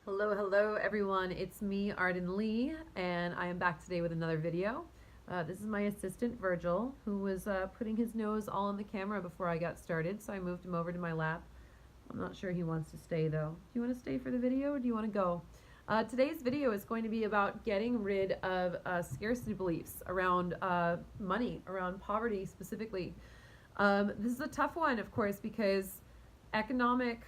Hello everyone. It's me, Arden Lee, and I am back today with another video. This is my assistant, Virgil, who was putting his nose all in the camera before I got started, so I moved him over to my lap. I'm not sure he wants to stay, though. Do you want to stay for the video, or do you want to go? Today's video is going to be about getting rid of scarcity beliefs around money, around poverty specifically. This is a tough one, of course, because economic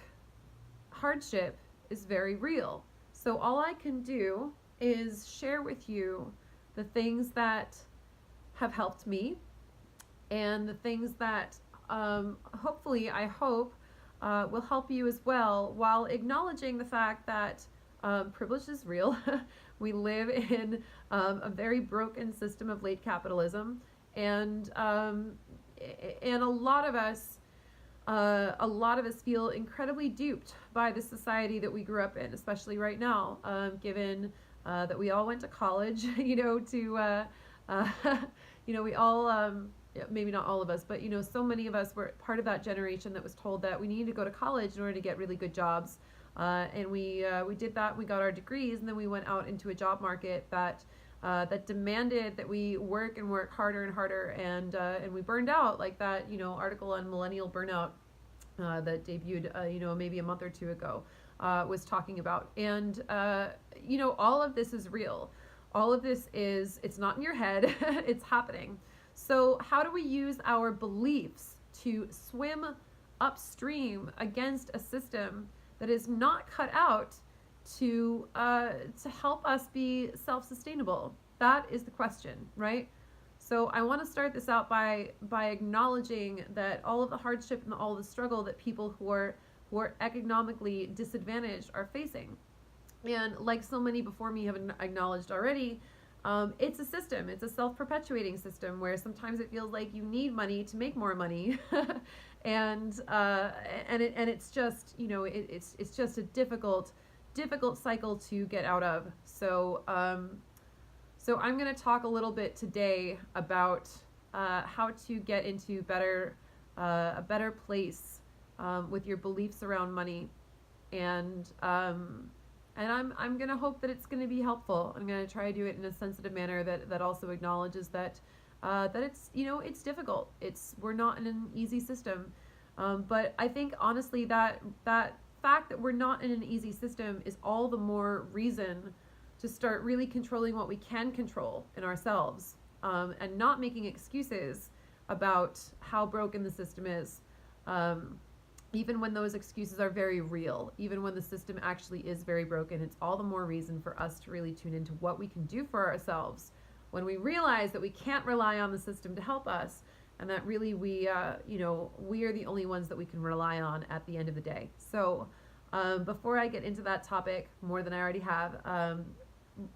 hardship is very real. So all I can do is share with you the things that have helped me and the things that hopefully, I hope, will help you as well, while acknowledging the fact that privilege is real. We live in a very broken system of late capitalism, and a lot of us feel incredibly duped by the society that we grew up in, especially right now, given that we all went to college, we all, maybe not all of us, but, so many of us were part of that generation that was told that we needed to go to college in order to get really good jobs. And we did that, we got our degrees, and then we went out into a job market that demanded that we work and work harder and harder, and we burned out, like that article on millennial burnout that debuted maybe a month or two ago was talking about. And all of this is real. All of this it's not in your head. It's happening. So how do we use our beliefs to swim upstream against a system that is not cut out to help us be self-sustainable? That is the question, right? So I want to start this out by acknowledging that all of the hardship and all the struggle that people who are economically disadvantaged are facing. And like so many before me have acknowledged already, it's a system. It's a self-perpetuating system where sometimes it feels like you need money to make more money, and it's just it's just a difficult cycle to get out of. So I'm going to talk a little bit today about how to get into a better place with your beliefs around money, and I'm going to hope that it's going to be helpful. I'm going to try to do it in a sensitive manner that also acknowledges that it's it's difficult. We're not in an easy system, but I think honestly that fact that we're not in an easy system is all the more reason to start really controlling what we can control in ourselves, and not making excuses about how broken the system is, even when those excuses are very real, even when the system actually is very broken. It's all the more reason for us to really tune into what we can do for ourselves when we realize that we can't rely on the system to help us, and that really we are the only ones that we can rely on at the end of the day. So before I get into that topic more than I already have,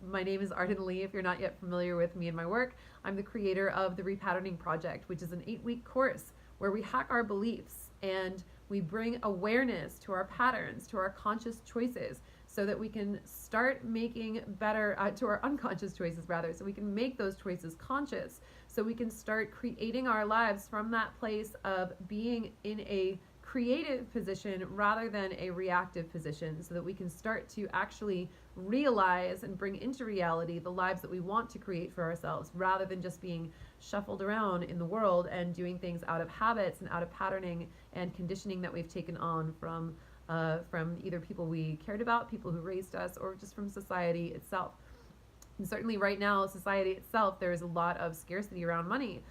my name is Arden Lee. If you're not yet familiar with me and my work, I'm the creator of the Repatterning Project, which is an 8-week course where we hack our beliefs and we bring awareness to our patterns, to our conscious choices, so that we can start making better, to our unconscious choices rather, so we can make those choices conscious, so we can start creating our lives from that place of being in a creative position rather than a reactive position, so that we can start to actually realize and bring into reality the lives that we want to create for ourselves, rather than just being shuffled around in the world and doing things out of habits and out of patterning and conditioning that we've taken on from either people we cared about, people who raised us, or just from society itself. And certainly right now, society itself, there is a lot of scarcity around money.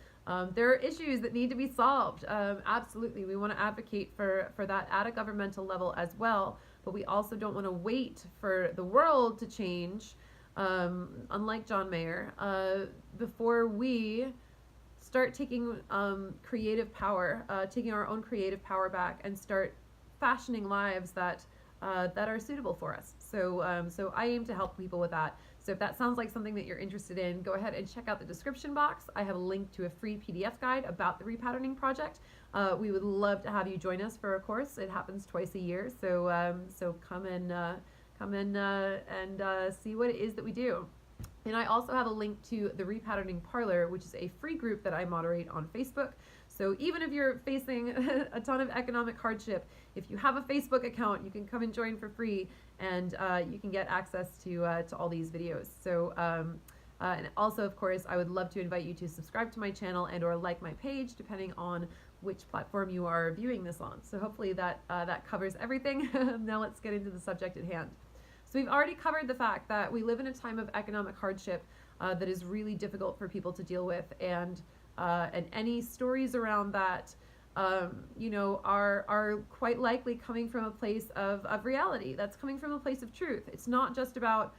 There are issues that need to be solved. Absolutely, we want to advocate for that at a governmental level as well, but we also don't want to wait for the world to change, unlike John Mayer, before we start taking creative power, taking our own creative power back, and start fashioning lives that are suitable for us. So I aim to help people with that. So if that sounds like something that you're interested in, go ahead and check out the description box. I have a link to a free PDF guide about the Repatterning Project. We would love to have you join us for a course. It happens twice a year, so come and see what it is that we do. And I also have a link to the Repatterning Parlor, which is a free group that I moderate on Facebook. So even if you're facing a ton of economic hardship, if you have a Facebook account, you can come and join for free, and you can get access to all these videos. So and also, of course, I would love to invite you to subscribe to my channel and or like my page, depending on which platform you are viewing this on. So hopefully that covers everything. Now let's get into the subject at hand. So we've already covered the fact that we live in a time of economic hardship that is really difficult for people to deal with, and any stories around that, are quite likely coming from a place of reality. That's coming from a place of truth. It's not just about,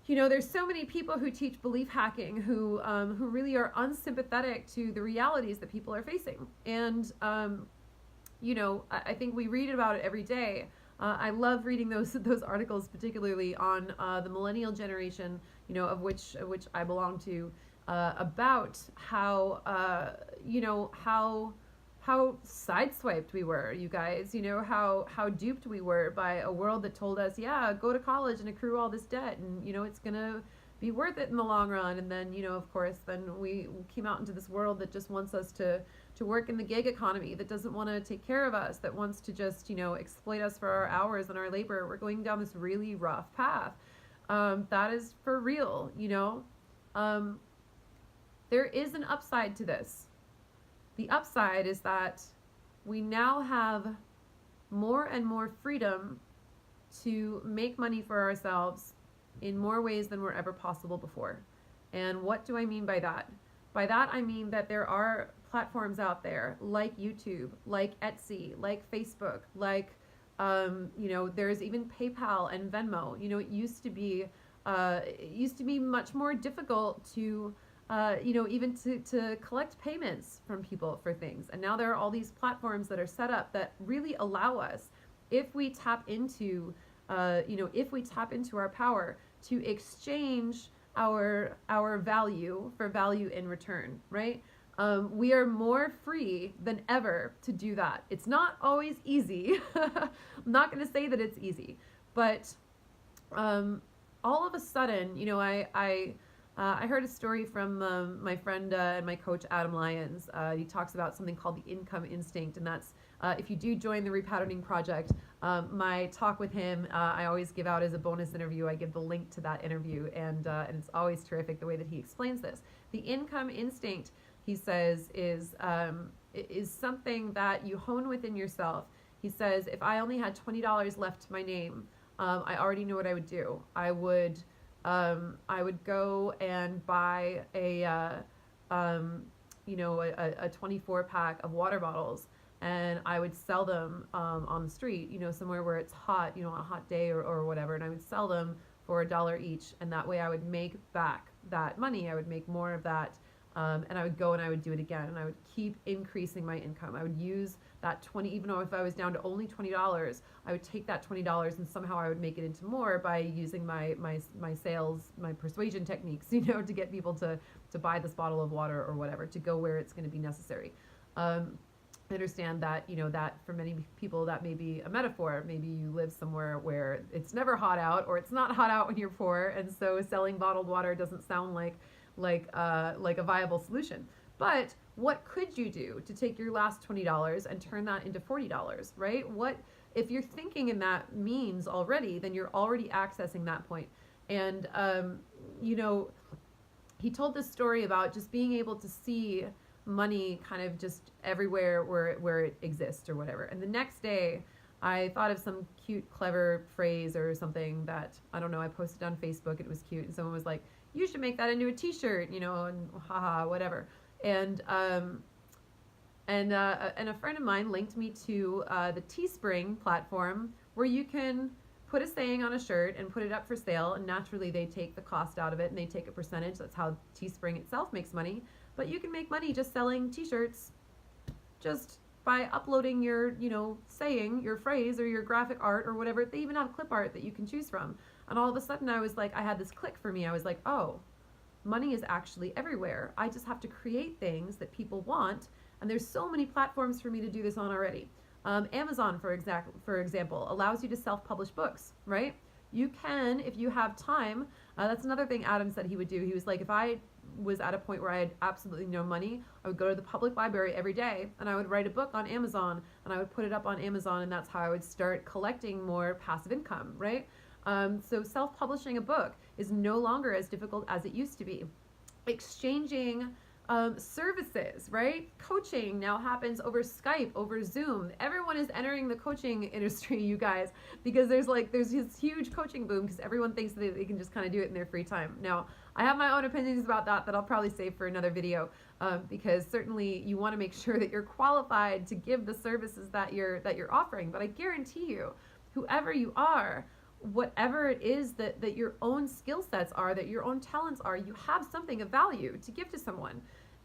there's so many people who teach belief hacking who really are unsympathetic to the realities that people are facing. And, I think we read about it every day. I love reading those articles, particularly on the millennial generation, of which I belong to, about how how sideswiped we were, you guys. How duped we were by a world that told us, yeah, go to college and accrue all this debt, and it's gonna be worth it in the long run. And then of course, then we came out into this world that just wants us to work in the gig economy, that doesn't want to take care of us, that wants to just exploit us for our hours and our labor. We're going down this really rough path. That is for real. There is an upside to this. The upside is that we now have more and more freedom to make money for ourselves in more ways than were ever possible before. And what do I mean by that? By that I mean that there are platforms out there like YouTube, like Etsy, like Facebook, like there's even PayPal and Venmo. It used to be much more difficult to even to collect payments from people for things. And now there are all these platforms that are set up that really allow us, if we tap into our power, to exchange our value for value in return, right? We are more free than ever to do that. It's not always easy. I'm not going to say that it's easy, but all of a sudden, I heard a story from my friend and my coach, Adam Lyons. He talks about something called the income instinct, and that's if you do join the Repatterning Project, my talk with him, I always give out as a bonus interview. I give the link to that interview, and it's always terrific the way that he explains this. The income instinct, he says, is something that you hone within yourself. He says, if I only had $20 left to my name, I already know what I would do. I would go and buy a 24 pack of water bottles, and I would sell them on the street, somewhere where it's hot, on a hot day or whatever, and I would sell them for $1 each, and that way I would make back that money. I would make more of that, and I would go and I would do it again, and I would keep increasing my income. I would use that 20, even though if I was down to only $20, I would take that $20 and somehow I would make it into more by using my sales, my persuasion techniques, to get people to buy this bottle of water or whatever, to go where it's going to be necessary. I understand that, that for many people that may be a metaphor. Maybe you live somewhere where it's never hot out, or it's not hot out when you're poor, and so selling bottled water doesn't sound like a viable solution. But what could you do to take your last $20 and turn that into $40, right? What if you're thinking in that means already, then you're already accessing that point. And he told this story about just being able to see money kind of just everywhere where it exists or whatever. And the next day I thought of some cute, clever phrase or something that, I don't know, I posted on Facebook. It was cute, and someone was like, you should make that into a t-shirt, and haha, whatever. And a friend of mine linked me to the Teespring platform, where you can put a saying on a shirt and put it up for sale, and naturally they take the cost out of it and they take a percentage. That's how Teespring itself makes money. But you can make money just selling t-shirts, just by uploading your, saying, your phrase, or your graphic art or whatever. They even have clip art that you can choose from. And all of a sudden I was like, I had this click for me. I was like, oh, money is actually everywhere. I just have to create things that people want. And there's so many platforms for me to do this on already. Amazon, for example, allows you to self-publish books, right? You can, if you have time. That's another thing Adam said he would do. He was like, if I was at a point where I had absolutely no money, I would go to the public library every day and I would write a book on Amazon and I would put it up on Amazon, and that's how I would start collecting more passive income, right? So self-publishing a book is no longer as difficult as it used to be. Exchanging services, right? Coaching now happens over Skype, over Zoom. Everyone is entering the coaching industry, you guys, because there's this huge coaching boom because everyone thinks that they can just kind of do it in their free time. Now, I have my own opinions about that I'll probably save for another video, because certainly you want to make sure that you're qualified to give the services that you're offering. But I guarantee you, whoever you are, whatever it is that your own skill sets are, that your own talents are, you have something of value to give to someone.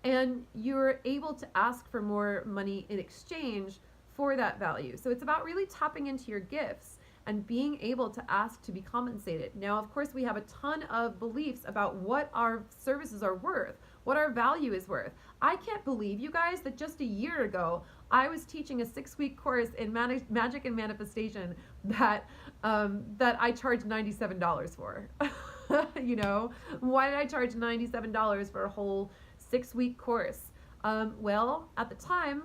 And you're able to ask for more money in exchange for that value. So it's about really tapping into your gifts and being able to ask to be compensated. Now, of course, we have a ton of beliefs about what our services are worth, what our value is worth. I can't believe, you guys, that just a year ago, I was teaching a 6-week course in magic and manifestation that I charged $97 for. You know, why did I charge $97 for a whole 6-week course? Well, at the time,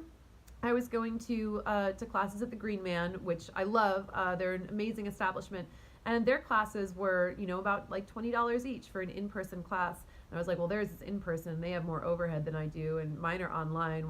I was going to classes at the Green Man, which I love. They're an amazing establishment, and their classes were, you know, about like $20 each for an in-person class. And I was like, well, theirs is in-person. They have more overhead than I do, and mine are online.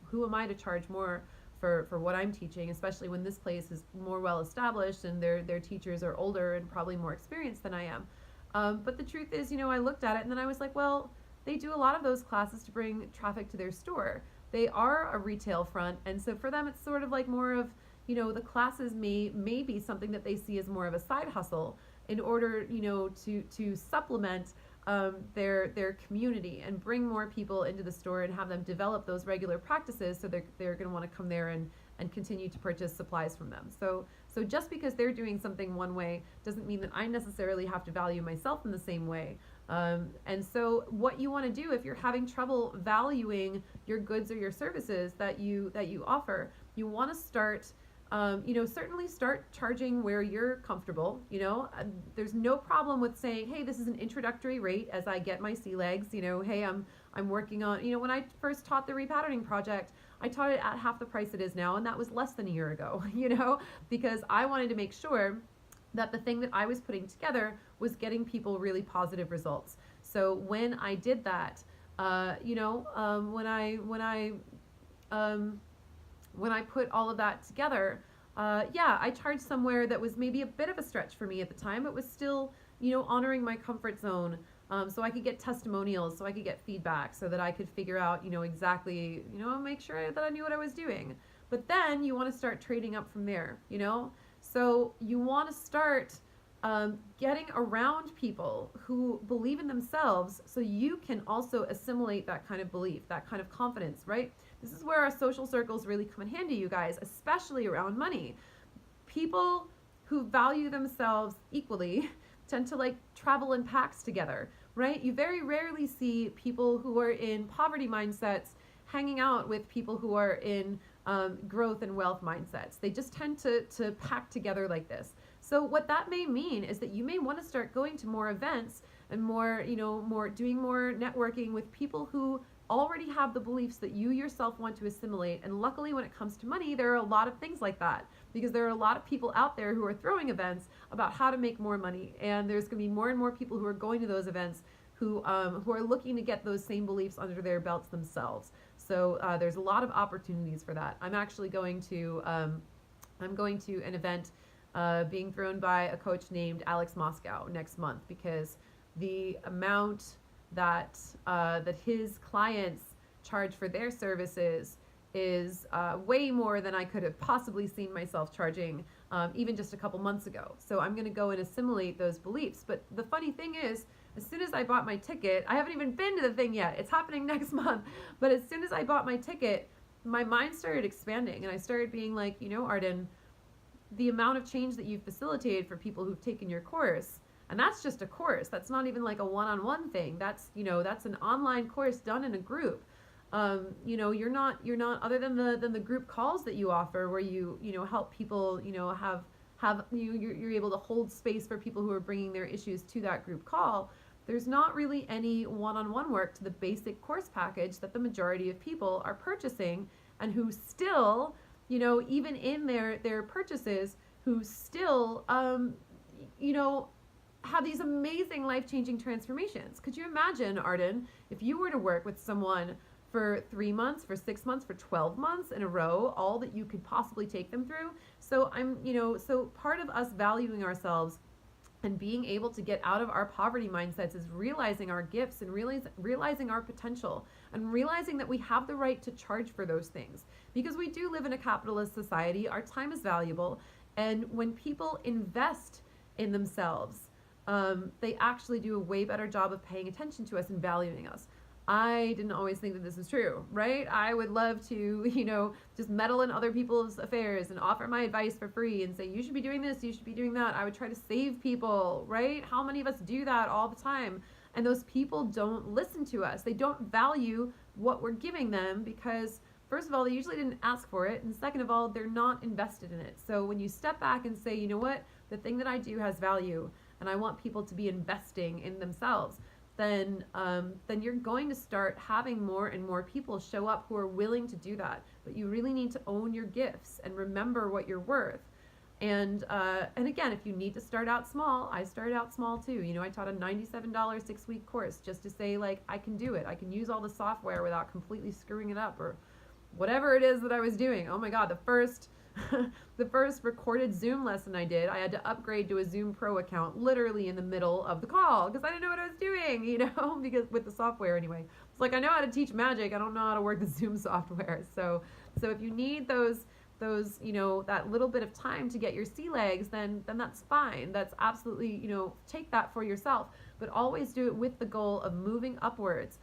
Who am I to charge more for what I'm teaching, especially when this place is more well established and their teachers are older and probably more experienced than I am. But the truth is, you know, I looked at it and then I was like, well, they do a lot of those classes to bring traffic to their store. They are a retail front, and so for them it's sort of like more of, you know, the classes may be something that they see as more of a side hustle in order, you know, to supplement their community and bring more people into the store and have them develop those regular practices, so they're going to want to come there and continue to purchase supplies from them. So just because they're doing something one way doesn't mean that I necessarily have to value myself in the same way. And so what you want to do if you're having trouble valuing your goods or your services that you offer, you want to start, you know, certainly start charging where you're comfortable. You know, there's no problem with saying, hey, this is an introductory rate as I get my sea legs. You know, hey, I'm working on, you know, when I first taught the repatterning project, I taught it at half the price it is now, and that was less than a year ago, you know, because I wanted to make sure that the thing that I was putting together was getting people really positive results. So when I did that, you know, when I put all of that together, yeah, I charged somewhere that was maybe a bit of a stretch for me at the time. It was still, you know, honoring my comfort zone, so I could get testimonials, so I could get feedback, so that I could figure out, you know, exactly, you know, make sure that I knew what I was doing. But then you want to start trading up from there, you know? So you want to start getting around people who believe in themselves, so you can also assimilate that kind of belief, that kind of confidence, right? This is where our social circles really come in handy, you guys, especially around money. People who value themselves equally tend to like travel in packs together, right? You very rarely see people who are in poverty mindsets hanging out with people who are in growth and wealth mindsets. They just tend to pack together like this. So what that may mean is that you may want to start going to more events and more, you know, doing more networking with people who already have the beliefs that you yourself want to assimilate. And luckily, when it comes to money, there are a lot of things like that, because there are a lot of people out there who are throwing events about how to make more money. And there's going to be more and more people who are going to those events who are looking to get those same beliefs under their belts themselves. So there's a lot of opportunities for that. I'm actually going to an event being thrown by a coach named Alex Moscow next month, because the amount that his clients charge for their services is way more than I could have possibly seen myself charging even just a couple months ago. So I'm going to go and assimilate those beliefs. But the funny thing is, as soon as I bought my ticket, I haven't even been to the thing yet. It's happening next month. But as soon as I bought my ticket, my mind started expanding, and I started being like, you know, Arden, the amount of change that you've facilitated for people who've taken your course, and that's just a course. That's not even like a one-on-one thing. That's, you know, that's an online course done in a group. You know, you're not other than the group calls that you offer, where you know, help people, you know, you're able to hold space for people who are bringing their issues to that group call. there's not really any one-on-one work to the basic course package that the majority of people are purchasing, and who still, even in their purchases, who still, have these amazing life-changing transformations. Could you imagine, Arden, if you were to work with someone for 3 months, for 6 months, for 12 months in a row, all that you could possibly take them through? So so part of us valuing ourselves and being able to get out of our poverty mindsets is realizing our gifts and realizing our potential, and realizing that we have the right to charge for those things. Because we do live in a capitalist society, our time is valuable, and when people invest in themselves, they actually do a way better job of paying attention to us and valuing us. I didn't always think that this was true, right? I would love to, just meddle in other people's affairs and offer my advice for free and say, you should be doing this, you should be doing that. I would try to save people, right? How many of us do that all the time? And those people don't listen to us. They don't value what we're giving them because, first of all, they usually didn't ask for it. And second of all, they're not invested in it. So when you step back and say, you know what, the thing that I do has value and I want people to be investing in themselves, then you're going to start having more and more people show up who are willing to do that. But you really need to own your gifts and remember what you're worth. And again, if you need to start out small, I started out small too. I taught a $97 6-week course just to say, like, I can do it. I can use all the software without completely screwing it up or whatever it is that I was doing. Oh my God, the first recorded Zoom lesson I did, I had to upgrade to a Zoom Pro account literally in the middle of the call because I didn't know what I was doing, because with the software anyway. It's like, I know how to teach magic, I don't know how to work the Zoom software. So if you need those that little bit of time to get your sea legs, then that's fine. That's absolutely, take that for yourself, but always do it with the goal of moving upwards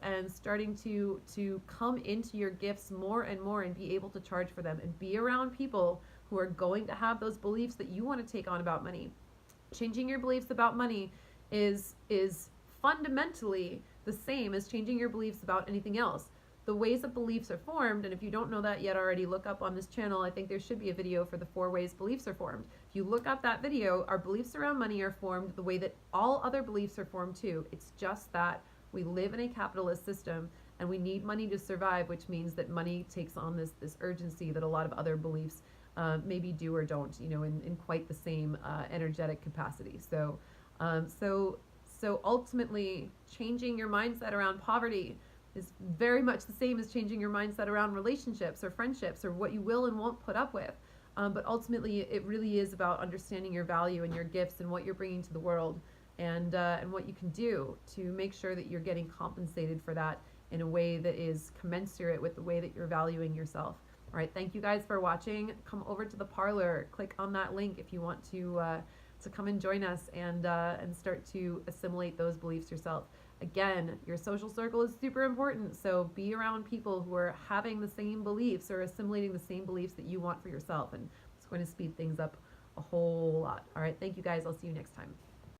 and starting to come into your gifts more and more and be able to charge for them and be around people who are going to have those beliefs that you want to take on about money. Changing your beliefs about money is fundamentally the same as changing your beliefs about anything else. The ways that beliefs are formed, and if you don't know that yet already, look up on this channel. I think there should be a video for the 4 ways beliefs are formed. If you look up that video, our beliefs around money are formed the way that all other beliefs are formed too. It's just that we live in a capitalist system and we need money to survive, which means that money takes on this urgency that a lot of other beliefs maybe do or don't, in quite the same energetic capacity. So ultimately, changing your mindset around poverty is very much the same as changing your mindset around relationships or friendships or what you will and won't put up with. But ultimately, it really is about understanding your value and your gifts and what you're bringing to the world, and what you can do to make sure that you're getting compensated for that in a way that is commensurate with the way that you're valuing yourself. All right, thank you guys for watching. Come over to the parlor. Click on that link if you want to come and join us and start to assimilate those beliefs yourself. Again, your social circle is super important, so be around people who are having the same beliefs or assimilating the same beliefs that you want for yourself, and it's going to speed things up a whole lot. All right, thank you guys. I'll see you next time.